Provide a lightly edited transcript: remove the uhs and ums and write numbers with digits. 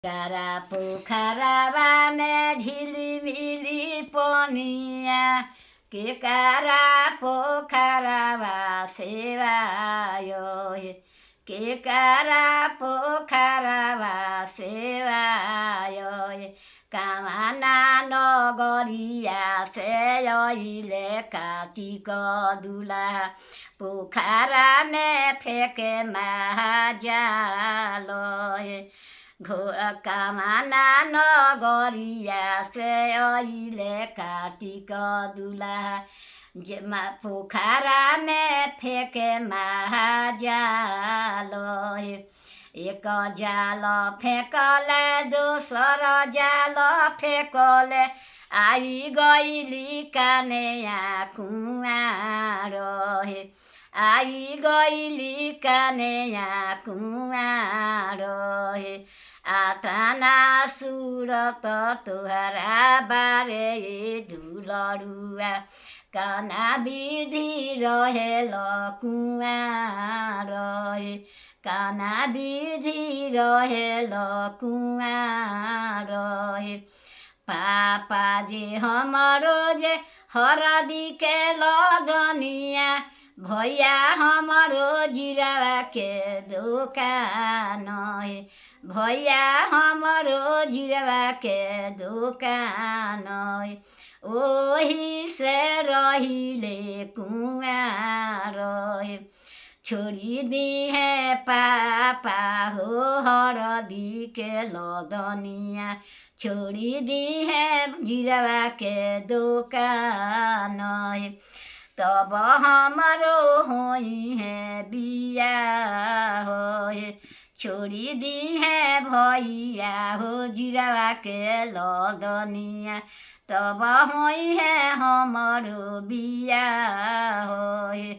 कारा पोखरावा में झिलिमिली पनिया के कारा पोखरावा सेवायो हे के कारा पोखरावा सेवायो हे कामना नगरिया से अहिले कार्तिक दुला पोखरा में फेंके महाजालो हे घोर कामना नगरिया से अहिले कार्तिक दुला जेमा पोखरा में फेंके महाजालो हे एक जाल फेंकले दोसर जाल फेंकले आई गईली कानेया कुआर हे आई गईली कानेया कुआर हे आताना सुरत तुहरा बारे ढुलरुआ काना विधि रहेल कुआर हे काना विधि रहेल कुआर हे पापा जे हमरो जे हरदी के लगनिया भैया हमरो जीरावा के दुकान हे भैया हमरो जीरावा के दुकान हे ओही से रहिले कुआर हे छोड़ी दी है पापा हो हरदी के लदनिया छोड़ी दी है जीरावा के दुकान हे तब हमरो होई है बिया हो हे छोड़ी दी है भैया हो जीरावा के लदनिया तब होई है हमरो बिया हो हे।